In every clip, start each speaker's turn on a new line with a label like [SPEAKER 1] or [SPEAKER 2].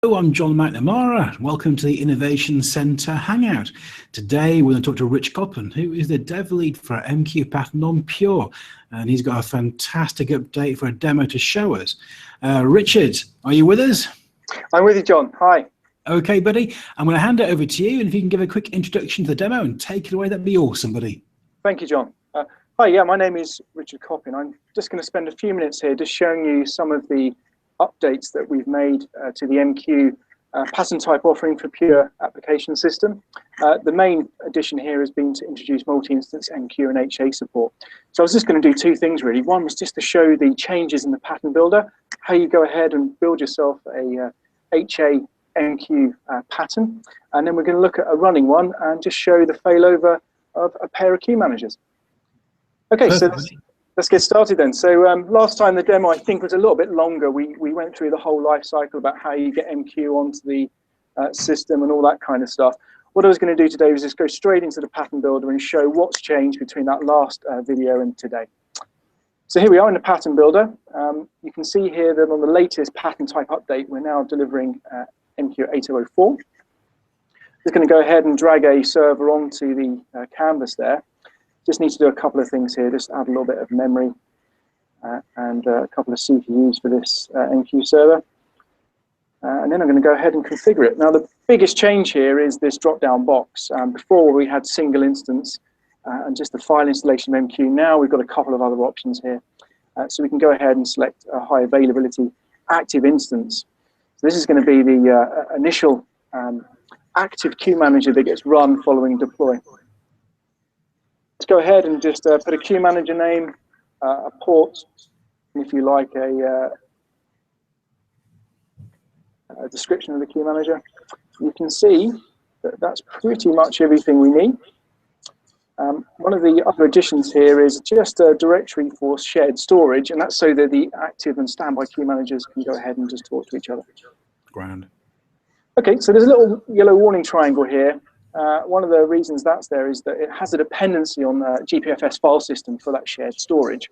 [SPEAKER 1] Hello, I'm John McNamara. Welcome to the Innovation Centre Hangout. Today we're going to talk to Richard Coppen, who is the dev lead for MQ pattern on Pure, and he's got a fantastic update for a demo to show us. Richard, are you with us?
[SPEAKER 2] I'm with you, John. Hi.
[SPEAKER 1] Okay, buddy. I'm going to hand it over to you, and if you can give a quick introduction to the demo and take it away, that'd be awesome, buddy.
[SPEAKER 2] Thank you, John. Hi, yeah, my name is Richard Coppen. I'm just going to spend a few minutes here just showing you some of the updates that we've made to the MQ pattern type offering for PureApplication System. The main addition here has been to introduce multi-instance MQ and HA support. So I was just going to do two things really. One was just to show the changes in the pattern builder, how you go ahead and build yourself a HA MQ pattern, and then we're going to look at a running one and just show the failover of a pair of queue managers. Okay, so let's get started then. So last time the demo I think was a little bit longer. We went through the whole life cycle about how you get MQ onto the system and all that kind of stuff. What I was going to do today was just go straight into the pattern builder and show what's changed between that last video and today. So here we are in the pattern builder. You can see here that on the latest pattern type update, we're now delivering MQ 8004. Just going to go ahead and drag a server onto the canvas there. Just need to do a couple of things here, just add a little bit of memory and a couple of CPUs for this MQ server. And then I'm going to go ahead and configure it. Now the biggest change here is this drop-down box. Before we had single instance and just the file installation of MQ. Now we've got a couple of other options here. So we can go ahead and select a high availability active instance. So this is going to be the initial active queue manager that gets run following deploy. Let's go ahead and just put a queue manager name, a port, and if you like a description of the queue manager. You can see that that's pretty much everything we need. One of the other additions here is just a directory for shared storage, and that's so that the active and standby queue managers can go ahead and just talk to each other.
[SPEAKER 1] Grand.
[SPEAKER 2] Okay, so there's a little yellow warning triangle here. One of the reasons that's there is that it has a dependency on the GPFS file system for that shared storage.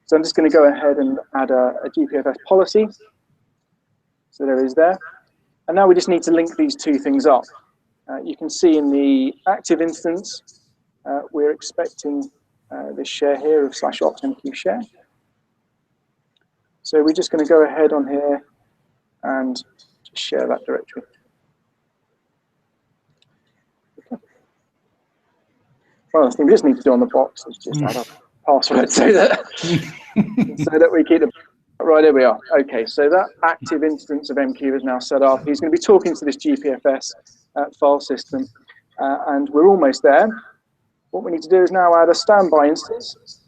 [SPEAKER 2] So I'm just going to go ahead and add a GPFS policy. So there is there. And now we just need to link these two things up. You can see in the active instance, we're expecting this share here of /opt_mq share. So we're just going to go ahead on here and just share that directory. One of the things we just need to do on the box is just add a password so that we keep the right. There we are. Okay, so that active instance of MQ is now set up. He's going to be talking to this GPFS file system, and we're almost there. What we need to do is now add a standby instance.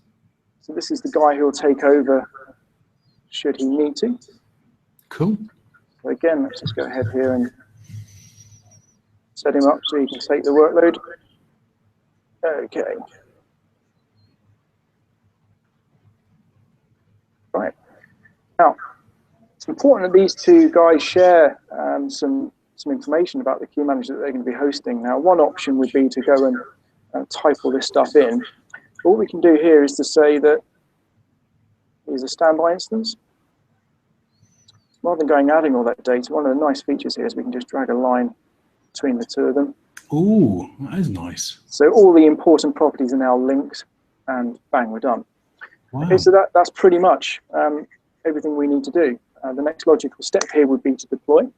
[SPEAKER 2] So this is the guy who will take over should he need to.
[SPEAKER 1] Cool.
[SPEAKER 2] So again, let's just go ahead here and set him up so he can take the workload. Okay. Right. Now, it's important that these two guys share some information about the queue manager that they're going to be hosting. Now, one option would be to go and type all this stuff in. But what we can do here is to say that here's a standby instance. Rather than going adding all that data, one of the nice features here is we can just drag a line between the two of them.
[SPEAKER 1] Ooh, that is nice.
[SPEAKER 2] So all the important properties are now linked, and bang, we're done.
[SPEAKER 1] Wow.
[SPEAKER 2] Okay, so that's pretty much everything we need to do. The next logical step here would be to deploy.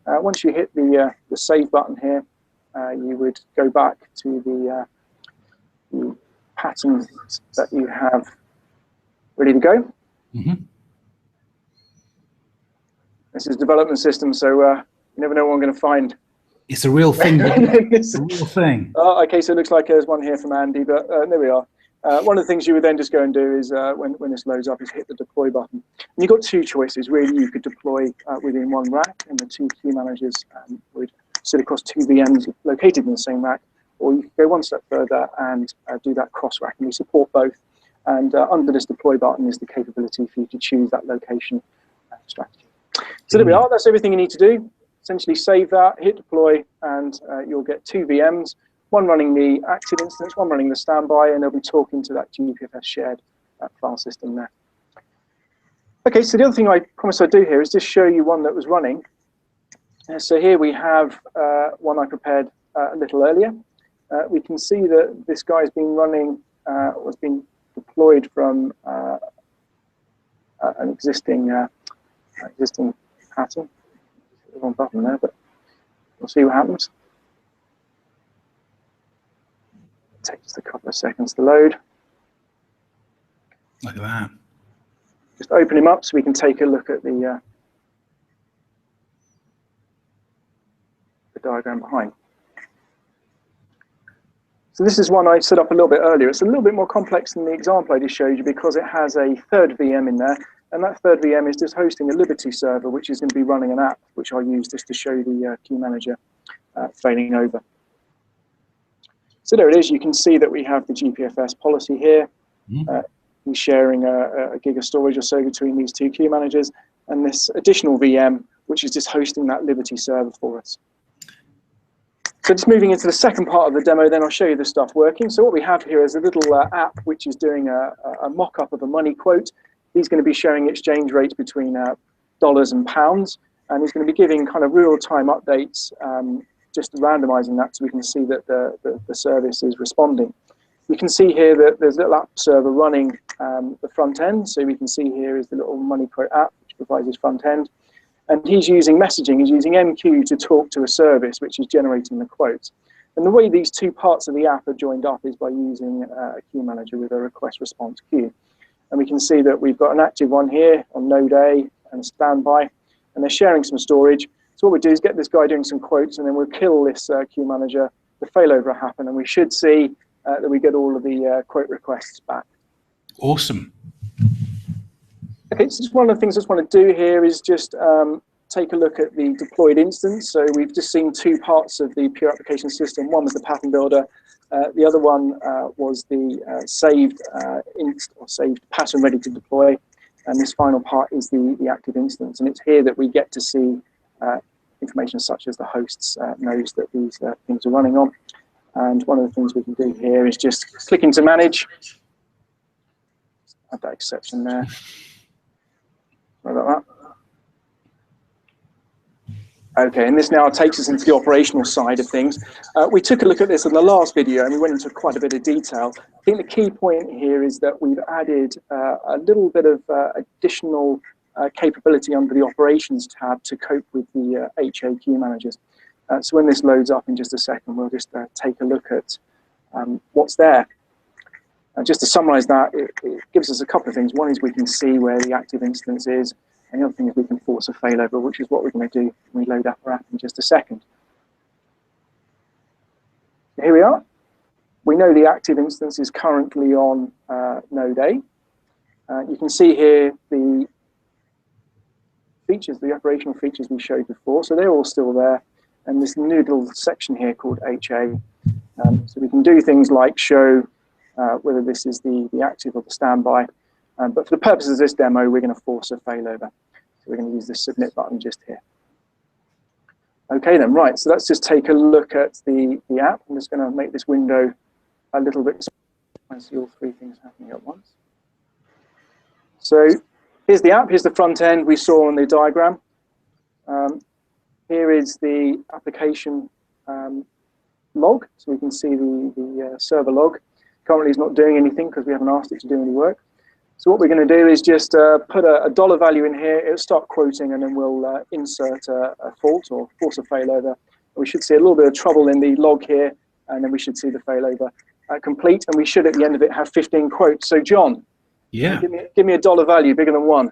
[SPEAKER 2] Once you hit the save button here, you would go back to the pattern that you have ready to go.
[SPEAKER 1] Mm-hmm.
[SPEAKER 2] This is development system, so you never know what I'm going to find.
[SPEAKER 1] It's a real thing. It's a real thing.
[SPEAKER 2] Okay, so it looks like there's one here from Andy, but there we are. One of the things you would then just go and do is when this loads up is hit the deploy button. And you've got two choices, really. You could deploy within one rack, and the two queue managers would sit across two VMs located in the same rack, or you could go one step further and do that cross-rack, and we support both. And under this deploy button is the capability for you to choose that location strategy. So there we are. That's everything you need to do. Essentially save that, hit deploy, and you'll get two VMs, one running the active instance, one running the standby, and they'll be talking to that GPFS shared file system there. Okay, so the other thing I promised I'd do here is just show you one that was running. So here we have one I prepared a little earlier. We can see that this guy's been running, was being deployed from an existing pattern. The wrong button there, but we'll see what happens. It takes a couple of seconds to load.
[SPEAKER 1] Look at that.
[SPEAKER 2] Just open him up so we can take a look at the diagram behind. So this is one I set up a little bit earlier. It's a little bit more complex than the example I just showed you because it has a third VM in there, and that third VM is just hosting a Liberty server, which is going to be running an app, which I'll use just to show the queue manager failing over. So there it is. You can see that we have the GPFS policy here. We're sharing a gig of storage or so between these two queue managers, and this additional VM, which is just hosting that Liberty server for us. So just moving into the second part of the demo, then I'll show you the stuff working. So what we have here is a little app which is doing a mock-up of a money quote. He's going to be showing exchange rates between dollars and pounds, and he's going to be giving kind of real-time updates, just randomizing that so we can see that the service is responding. You can see here that there's a little app server running the front end. So we can see here is the little money quote app, which provides his front end. And he's using messaging, he's using MQ to talk to a service which is generating the quotes. And the way these two parts of the app are joined up is by using a queue manager with a request response queue. And we can see that we've got an active one here on node A and a standby, and they're sharing some storage. So what we do is get this guy doing some quotes, and then we'll kill this queue manager, the failover will happen, and we should see that we get all of the quote requests back.
[SPEAKER 1] Awesome.
[SPEAKER 2] Okay, so just one of the things I just want to do here is just take a look at the deployed instance. So we've just seen two parts of the PureApplication System. One was the pattern builder. The other one was the saved pattern ready to deploy. And this final part is the active instance. And it's here that we get to see information such as the hosts knows that these things are running on. And one of the things we can do here is just click into manage. Add that exception there. Sorry about that. Okay, and this now takes us into the operational side of things. We took a look at this in the last video and we went into quite a bit of detail. I think the key point here is that we've added a little bit of additional capability under the operations tab to cope with the HA queue managers. So when this loads up in just a second, we'll just take a look at what's there. Just to summarize that, it gives us a couple of things. One is we can see where the active instance is, and the other thing is we can force a failover, which is what we're going to do when we load up our app in just a second. So here we are. We know the active instance is currently on node A. You can see here the features, the operational features we showed before, so they're all still there. And this new little section here called HA. So we can do things like show whether this is the active or the standby. But for the purposes of this demo, we're going to force a failover. So we're going to use the submit button just here. Okay then, right, so let's just take a look at the app. I'm just going to make this window a little bit so I see all three things happening at once. So here's the app, here's the front end we saw on the diagram. Here is the application log, so we can see the server log. Currently it's not doing anything because we haven't asked it to do any work. So what we're going to do is just put a dollar value in here, it'll start quoting, and then we'll insert a fault or force a failover. We should see a little bit of trouble in the log here, and then we should see the failover complete, and we should at the end of it have 15 quotes. So John,
[SPEAKER 1] yeah,
[SPEAKER 2] give me a dollar value bigger than 1.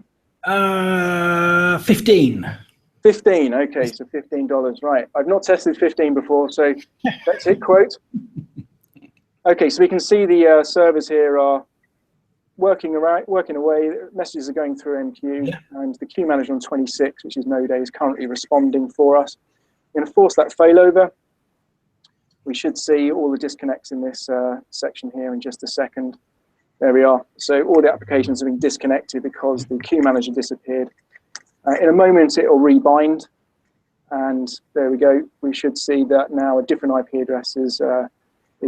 [SPEAKER 1] 15.
[SPEAKER 2] 15, okay, so $15, right. I've not tested 15 before, so let's hit quote. Okay, so we can see the servers here are working away, messages are going through MQ, yeah. And the queue manager on 26, which is node A, is currently responding for us. We're going to force that failover. We should see all the disconnects in this section here in just a second. There we are. So all the applications have been disconnected because the queue manager disappeared. In a moment, it will rebind, and there we go. We should see that now a different IP address is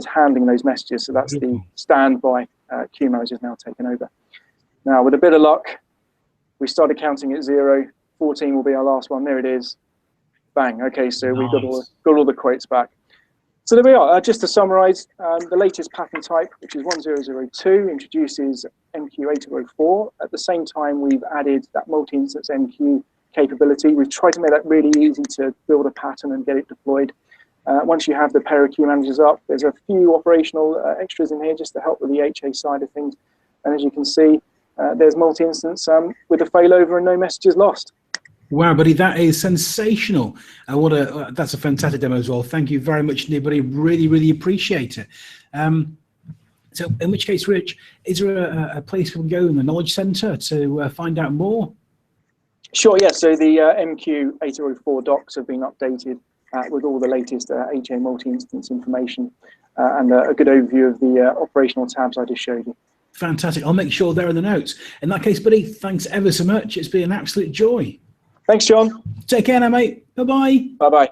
[SPEAKER 2] handling those messages. So that's the standby queue manager is now taken over. Now, with a bit of luck, we started counting at 0. 14 will be our last one. There it is. Bang. Okay, so
[SPEAKER 1] Nice.
[SPEAKER 2] we've got all the quotes back. So there we are. Just to summarize, the latest patent type, which is 1002, introduces MQ8004. At the same time, we've added that multi-instance MQ capability. We've tried to make that really easy to build a pattern and get it deployed. Once you have the pair of queue managers up, there's a few operational extras in here just to help with the HA side of things. And as you can see, there's multi-instance with the failover and no messages lost.
[SPEAKER 1] Wow, buddy, that is sensational. That's a fantastic demo as well. Thank you very much, buddy. Really, really appreciate it. So in which case, Rich, is there a place we can go in the Knowledge Centre to find out more?
[SPEAKER 2] Sure, yeah. So the MQ8004 docs have been updated with all the latest HA multi-instance information and a good overview of the operational tabs I just showed you.
[SPEAKER 1] Fantastic. I'll make sure they're in the notes. In that case, buddy, thanks ever so much. It's been an absolute joy.
[SPEAKER 2] Thanks, John.
[SPEAKER 1] Take care now, mate. Bye-bye.
[SPEAKER 2] Bye-bye.